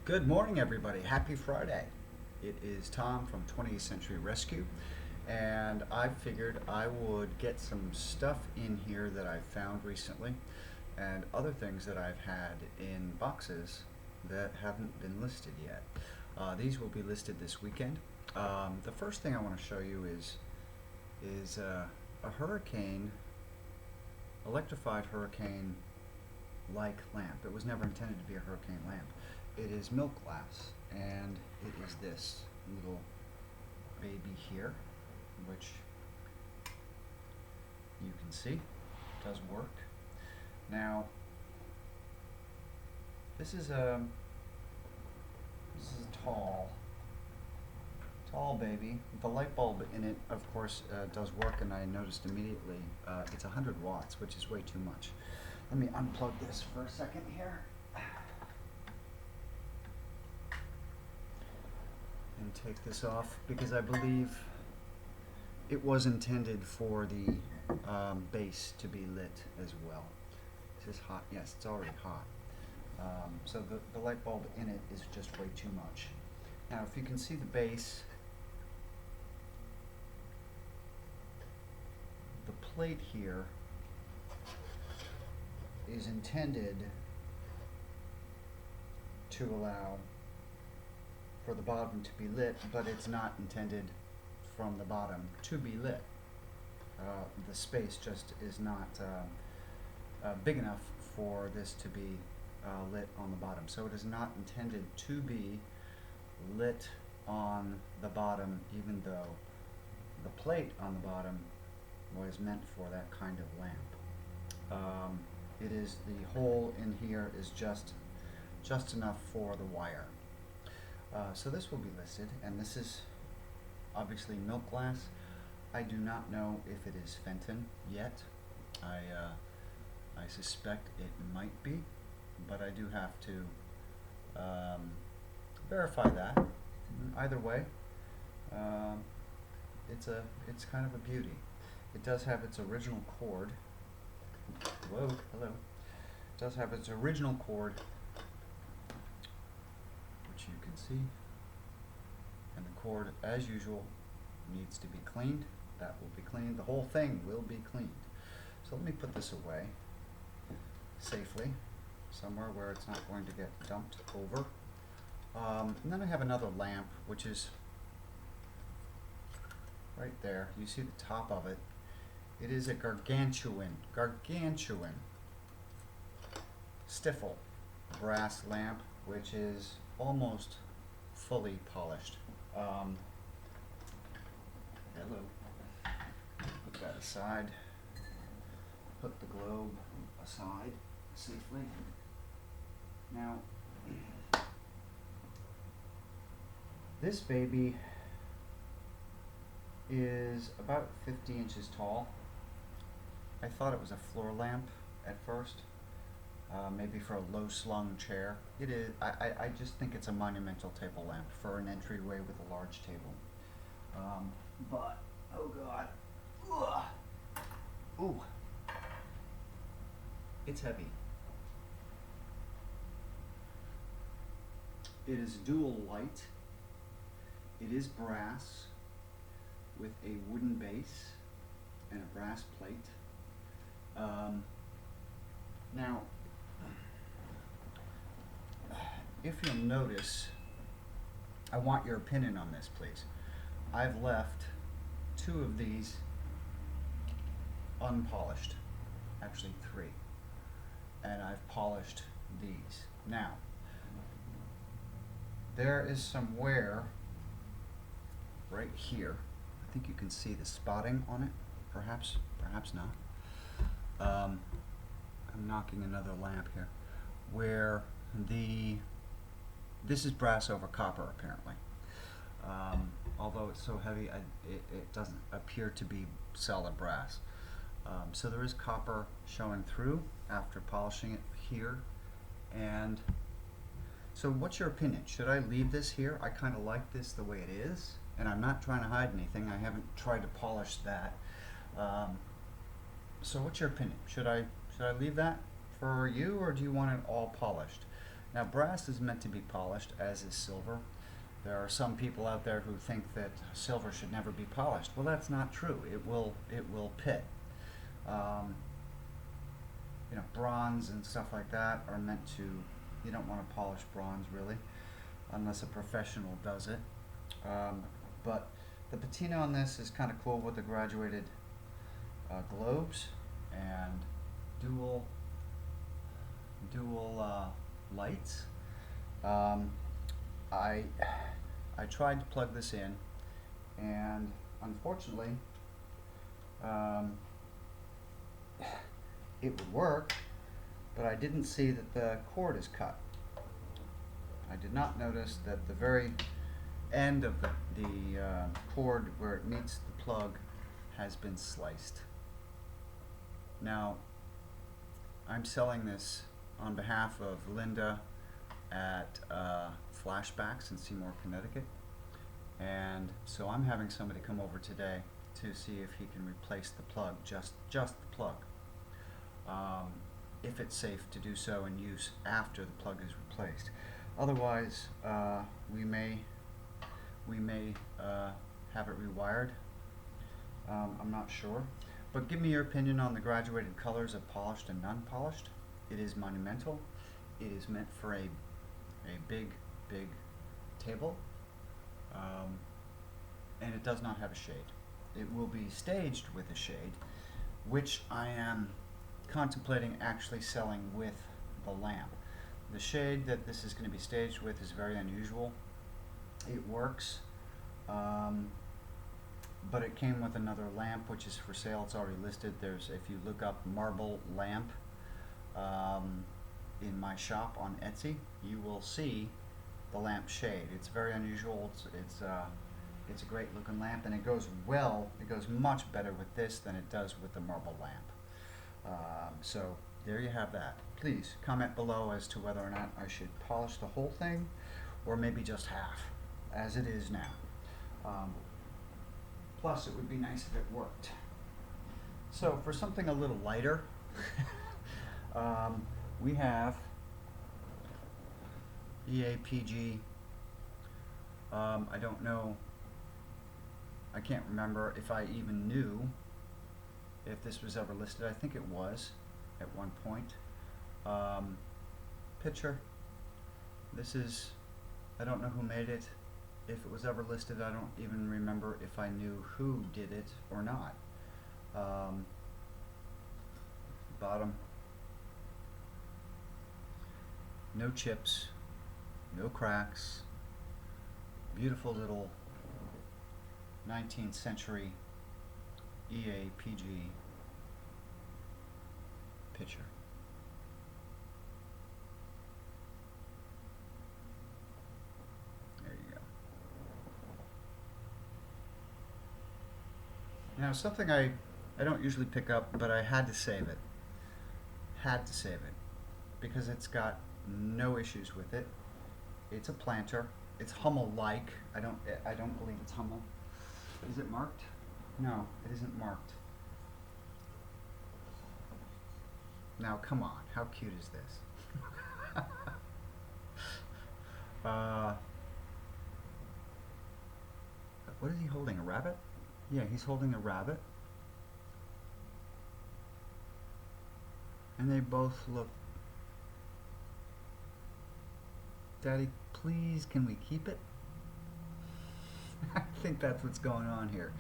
Good morning, everybody. Happy Friday. It is Tom from 20th Century Rescue, and I figured I would get some stuff in here that I've found recently and other things that I've had in boxes that haven't been listed yet. These will be listed this weekend. The first thing I want to show you is a hurricane, electrified hurricane-like lamp. It was never intended to be a hurricane lamp. It is milk glass, and it is this little baby here, which you can see does work. Now, this is a tall baby. The light bulb in it, of course, does work, and I noticed immediately it's 100 watts, which is way too much. Let me unplug this for a second here. And take this off because I believe it was intended for the base to be lit as well. This is hot. Yes, it's already hot. So the light bulb in it is just way too much. Now, if you can see the base, the plate here is intended to allow for the bottom to be lit, but it's not intended from the bottom to be lit. The space just is not big enough for this to be lit on the bottom. So it is not intended to be lit on the bottom, even though the plate on the bottom was meant for that kind of lamp. It is the hole in here is just enough for the wire. So this will be listed, and this is obviously milk glass. I do not know if it is Fenton yet. I suspect it might be, but I do have to verify that. Either way, it's kind of a beauty. It does have its original cord. Whoa, hello. It does have its original cord, which you can see, and the cord, as usual, needs to be cleaned. That will be cleaned. The whole thing will be cleaned. So let me put this away safely, somewhere where it's not going to get dumped over. And then I have another lamp, which is right there. You see the top of it. It is a gargantuan Stiffel brass lamp, which is almost fully polished. Hello. Put that aside. Put the globe aside safely. Now, this baby is about 50 inches tall. I thought it was a floor lamp at first. Maybe for a low-slung chair. It is. I just think it's a monumental table lamp for an entryway with a large table. But oh god, ugh. Ooh, it's heavy. It is dual light. It is brass with a wooden base and a brass plate. Now, if you'll notice, I want your opinion on this, please. I've left 2 of these unpolished, actually 3, and I've polished these. Now, there is some wear right here. I think you can see the spotting on it, perhaps not. I'm knocking another lamp here, where this is brass over copper apparently. Although it's so heavy, it doesn't appear to be solid brass. So there is copper showing through after polishing it here. And so what's your opinion? Should I leave this here? I kind of like this the way it is, and I'm not trying to hide anything. I haven't tried to polish that. So what's your opinion? Should I leave that for you, or do you want it all polished? Now brass is meant to be polished, as is silver. There are some people out there who think that silver should never be polished. Well, that's not true. It will pit. You know, bronze and stuff like that are meant to, you don't want to polish bronze really, unless a professional does it. But the patina on this is kind of cool with the graduated globes and dual lights. I tried to plug this in, and unfortunately it would work, but I didn't see that the cord is cut. I did not notice that the very end of the cord where it meets the plug has been sliced. Now, I'm selling this on behalf of Linda at Flashbacks in Seymour, Connecticut, and so I'm having somebody come over today to see if he can replace the plug, just the plug, if it's safe to do so and use after the plug is replaced. Otherwise, we may have it rewired. I'm not sure. But give me your opinion on the graduated colors of polished and non-polished. It is monumental. It is meant for a big table, and it does not have a shade. It will be staged with a shade, which I am contemplating actually selling with the lamp. The shade that this is going to be staged with is very unusual. It works, but it came with another lamp which is for sale. It's already listed. There's, if you look up marble lamp in my shop on Etsy, you will see the lamp shade. It's very unusual. It's a great looking lamp, and it goes well. It goes much better with this than it does with the marble lamp. So there you have that. Please comment below as to whether or not I should polish the whole thing, or maybe just half, as it is now. Plus, it would be nice if it worked. So for something a little lighter, we have EAPG. I don't know, I can't remember if I even knew if this was ever listed. I think it was at one point. Picture. This is, I don't know who made it. If it was ever listed, I don't even remember if I knew who did it or not. Bottom. No chips, no cracks. Beautiful little 19th century EAPG picture. There you go. Now something I don't usually pick up, but I had to save it. Had to save it because it's got no issues with it. It's a planter. It's Hummel-like. I don't believe it's Hummel. Is it marked? No, it isn't marked. Now come on, how cute is this? What is he holding? A rabbit? Yeah, he's holding a rabbit. And they both look. Daddy, please, can we keep it? I think that's what's going on here.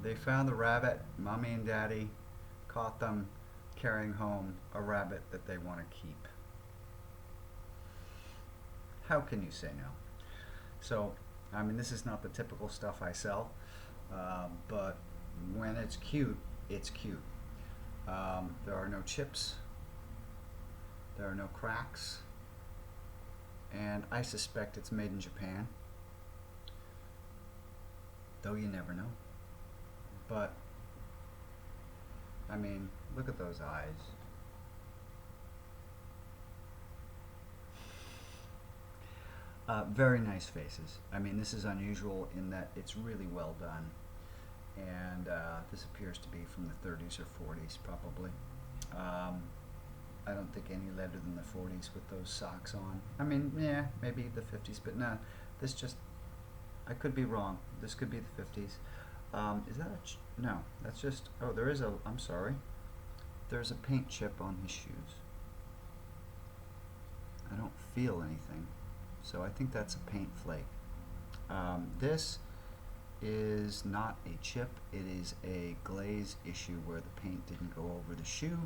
They found the rabbit. Mommy and Daddy caught them carrying home a rabbit that they want to keep. How can you say no? So, I mean, this is not the typical stuff I sell, but when it's cute, it's cute. There are no chips. There are no cracks. And I suspect it's made in Japan, though you never know. But I mean, look at those eyes. Very nice faces. I mean, this is unusual in that it's really well done, and this appears to be from the 30s or 40s probably. I don't think any later than the 40s with those socks on. I mean, yeah, maybe the 50s, but no, this just, I could be wrong. This could be the 50s. Is that no, that's just, oh, there is a, I'm sorry. There's a paint chip on his shoes. I don't feel anything, so I think that's a paint flake. This is not a chip, it is a glaze issue where the paint didn't go over the shoe.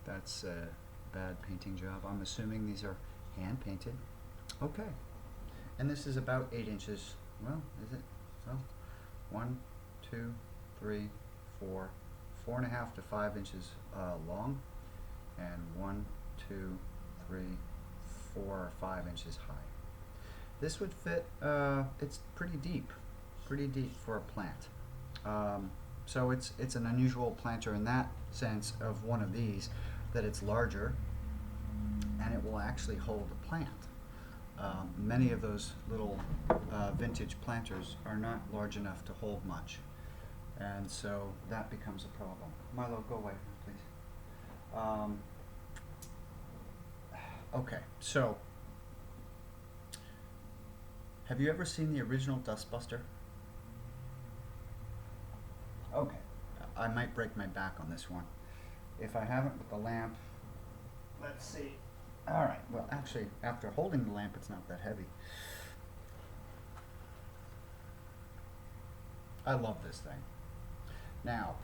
That's a bad painting job. I'm assuming these are hand painted. Okay. And this is about 8 inches. Well, is it? Well, 1, 2, 3, 4, 4.5 to 5 inches long, and 1, 2, 3, 4 or 5 inches high. This would fit, it's pretty deep for a plant. So it's an unusual planter in that sense of one of these, that it's larger and it will actually hold a plant. Many of those little vintage planters are not large enough to hold much, and so that becomes a problem. Milo, go away, please. Okay, so have you ever seen the original Dustbuster? Okay, I might break my back on this one. If I haven't with the lamp, let's see. Alright, well actually, after holding the lamp, it's not that heavy. I love this thing. Now,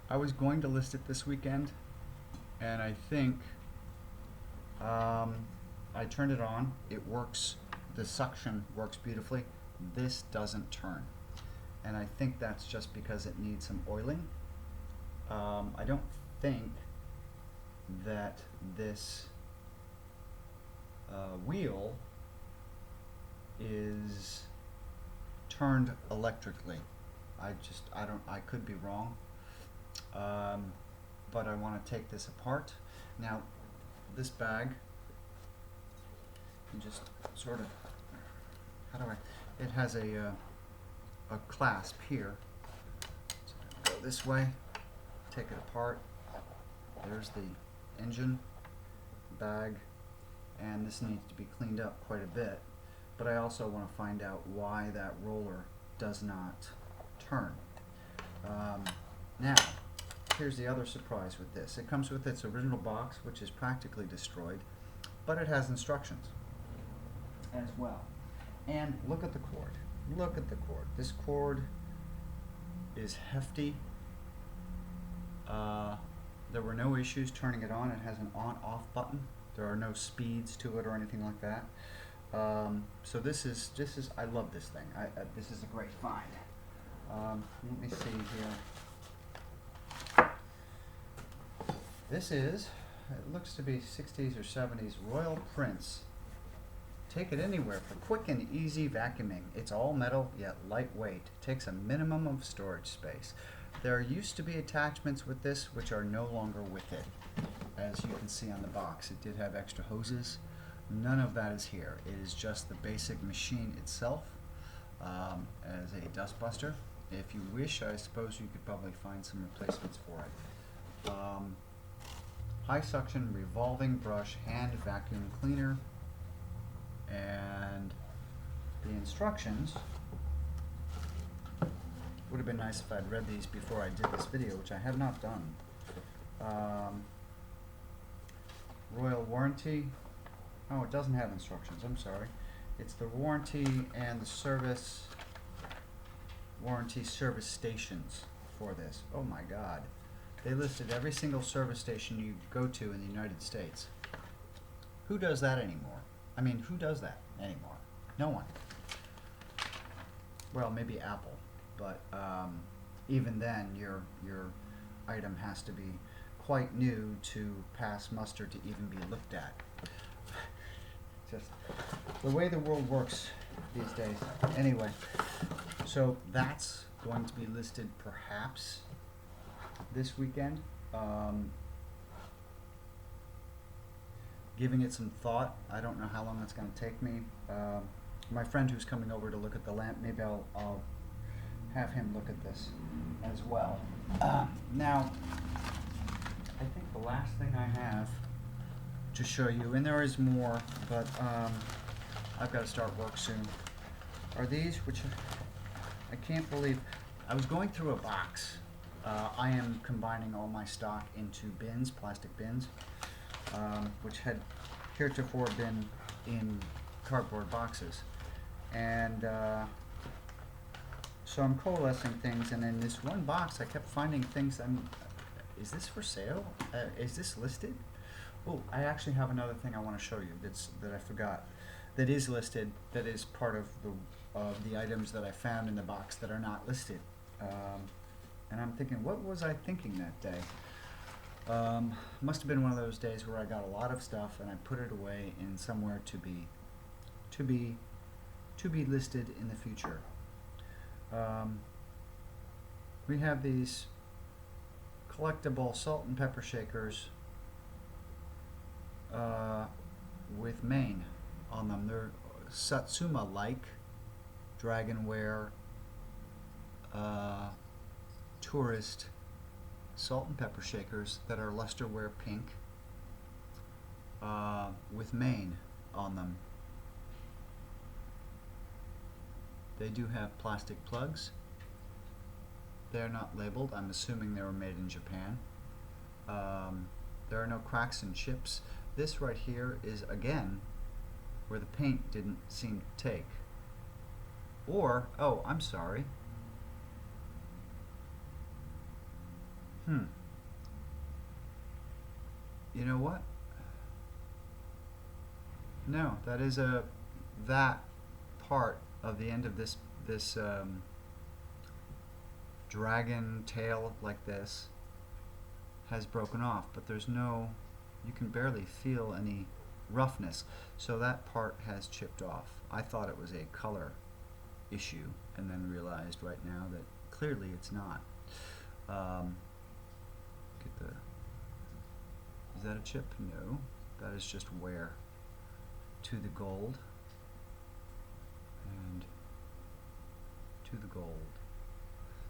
I was going to list it this weekend, and I think I turned it on. It works, the suction works beautifully. This doesn't turn. And I think that's just because it needs some oiling. I don't think that this wheel is turned electrically. I could be wrong. But I want to take this apart. Now, this bag, you just sort of, how do I, it has a clasp here. So go this way, take it apart. There's the engine bag, and this needs to be cleaned up quite a bit. But I also want to find out why that roller does not turn. Now, here's the other surprise with this. It comes with its original box, which is practically destroyed, but it has instructions as well. And look at the cord. Look at the cord. This cord is hefty. There were no issues turning it on. It has an on-off button. There are no speeds to it or anything like that. So this is I love this thing. This is a great find. Let me see here. This is, it looks to be 60s or 70s Royal Prince. Take it anywhere for quick and easy vacuuming. It's all metal yet lightweight. Takes a minimum of storage space. There used to be attachments with this which are no longer with it. As you can see on the box, it did have extra hoses. None of that is here. It is just the basic machine itself as a Dustbuster. If you wish, I suppose you could probably find some replacements for it. High suction revolving brush hand vacuum cleaner, and the instructions would have been nice if I'd read these before I did this video, which I have not done. Royal warranty. Oh, it doesn't have instructions. I'm sorry. It's the warranty and the service service stations for this. Oh my God. They listed every single service station you go to in the United States. Who does that anymore? I mean, who does that anymore? No one. Well, maybe Apple, but even then, your item has to be quite new to pass muster to even be looked at. Just the way the world works these days. Anyway, so that's going to be listed perhaps this weekend. Giving it some thought. I don't know how long it's going to take me. My friend who's coming over to look at the lamp, maybe I'll have him look at this as well. Now, I think the last thing I have to show you, and there is more, but I've got to start work soon, are these, which I can't believe. I was going through a box. I am combining all my stock into bins, plastic bins, which had heretofore been in cardboard boxes. And so I'm coalescing things, and in this one box I kept finding things. Is this for sale? Is this listed? Oh, I actually have another thing I want to show you that I forgot. That is listed. That is part of the items that I found in the box that are not listed. And I'm thinking, what was I thinking that day? Must have been one of those days where I got a lot of stuff and I put it away in somewhere to be listed in the future. We have these collectible salt and pepper shakers with mane on them. They're Satsuma-like dragonware tourist salt and pepper shakers that are lusterware pink with mane on them. They do have plastic plugs. They're not labeled. I'm assuming they were made in Japan. There are no cracks and chips. This right here is, again, where the paint didn't seem to take. Or, oh, I'm sorry. You know what? No, that is that part of the end of this dragon tail like this has broken off, but there's no, you can barely feel any roughness. So that part has chipped off. I thought it was a color issue, and then realized right now that clearly it's not. Is that a chip? No, that is just wear to the gold and to the gold.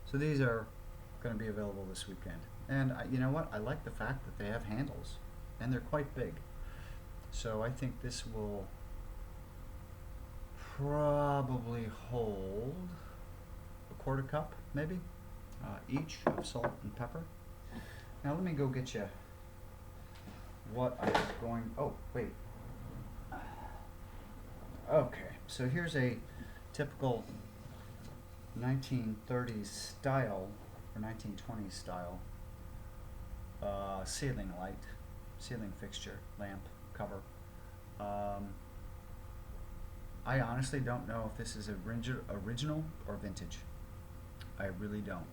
So these are going to be available this weekend. And you know what? I like the fact that they have handles, and they're quite big. So I think this will probably hold a quarter cup, maybe, each of salt and pepper. Now let me go get you what I was going, oh, wait. Okay, so here's a typical 1930s style, or 1920s style ceiling light, ceiling fixture, lamp, cover. I honestly don't know if this is original or vintage. I really don't.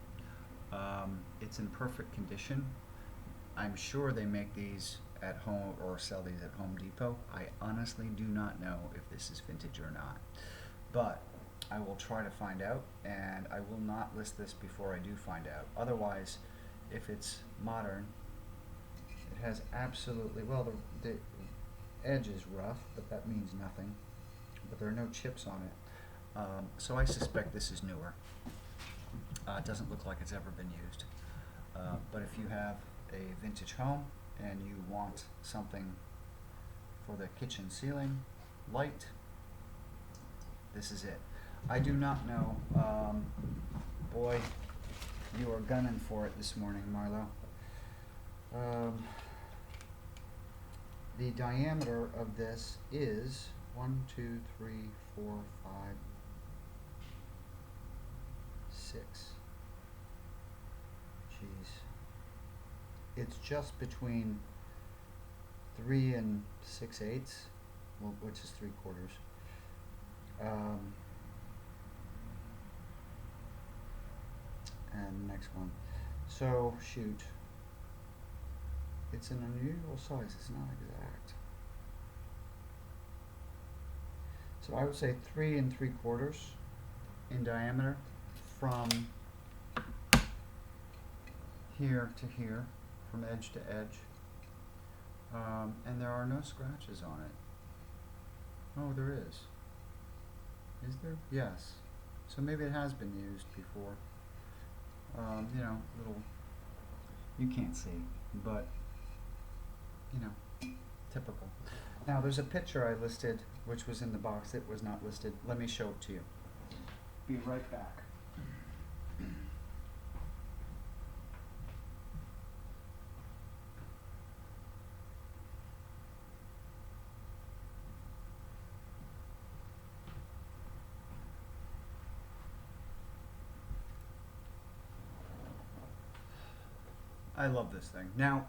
It's in perfect condition. I'm sure they make these at home or sell these at Home Depot. I honestly do not know if this is vintage or not, but I will try to find out, and I will not list this before I do find out. Otherwise, if it's modern, it has absolutely, well, the edge is rough, but that means nothing. But there are no chips on it. So I suspect this is newer. It doesn't look like it's ever been used. But if you have a vintage home and you want something for the kitchen ceiling light, this is it. I do not know. Boy, you are gunning for it this morning, Marlo. The diameter of this is 1, 2, 3, 4, 5, 6. Jeez. It's just between 3 and 6/8, well, which is 3/4. And the next one. So, shoot. It's an unusual size, it's not exact. So I would say 3 3/4 in diameter from here to here, from edge to edge. And there are no scratches on it. Oh, there is. Is there? Yes. So maybe it has been used before. You know, little, you can't see, but, you know, typical. Now there's a picture I listed, which was in the box that was not listed. Let me show it to you. Be right back. I love this thing. Now,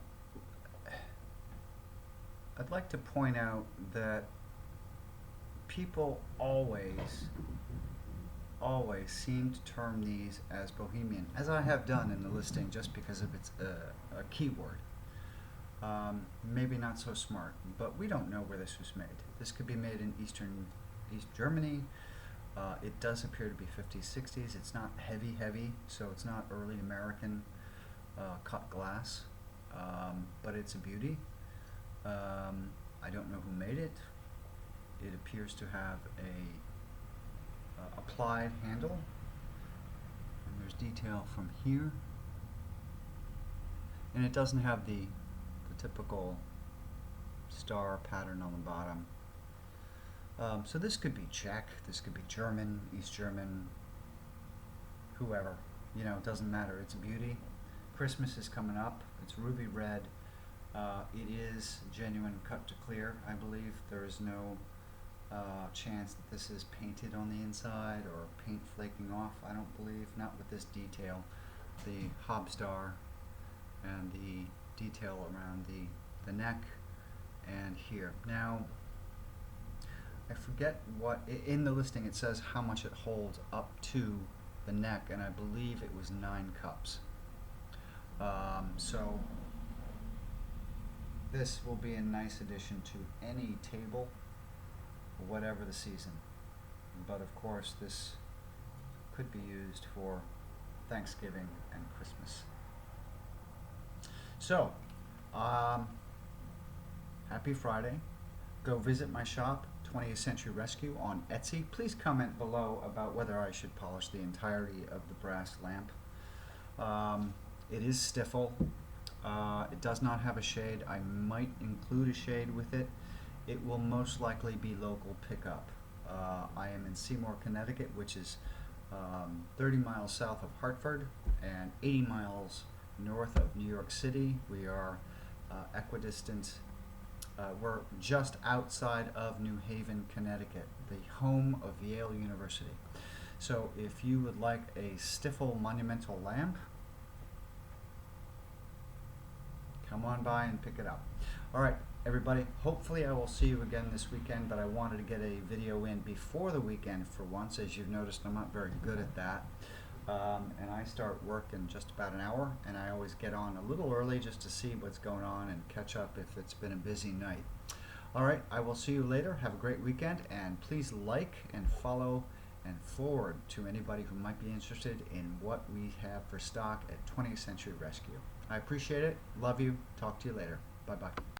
I'd like to point out that people always seem to term these as bohemian, as I have done in the listing, just because of its a keyword. Maybe not so smart, but we don't know where this was made. This could be made in East Germany. It does appear to be 50s, 60s. It's not heavy, so it's not early American cut glass, but it's a beauty. I don't know who made it. It appears to have a applied handle, and there's detail from here, and it doesn't have the typical star pattern on the bottom. So this could be Czech, this could be German, East German, whoever, you know, it doesn't matter. It's a beauty. Christmas is coming up. It's ruby red. It is genuine cut to clear, I believe. There is no chance that this is painted on the inside or paint flaking off, I don't believe. Not with this detail. The hob star and the detail around the neck and here. Now, I forget what, in the listing it says how much it holds up to the neck, and I believe it was 9 cups. So this will be a nice addition to any table, whatever the season. But of course this could be used for Thanksgiving and Christmas. So, happy Friday. Go visit my shop, 20th Century Rescue, on Etsy. Please comment below about whether I should polish the entirety of the brass lamp. It is Stiffel. It does not have a shade. I might include a shade with it. It will most likely be local pickup. I am in Seymour, Connecticut, which is 30 miles south of Hartford and 80 miles north of New York City. We are equidistant. We're just outside of New Haven, Connecticut, the home of Yale University. So if you would like a Stiffel monumental lamp, come on by and pick it up. All right, everybody, hopefully I will see you again this weekend, but I wanted to get a video in before the weekend for once. As you've noticed, I'm not very good at that. And I start work in just about an hour, and I always get on a little early just to see what's going on and catch up if it's been a busy night. All right, I will see you later. Have a great weekend, and please like and follow and forward to anybody who might be interested in what we have for stock at 20th Century Rescue. I appreciate it. Love you. Talk to you later. Bye-bye.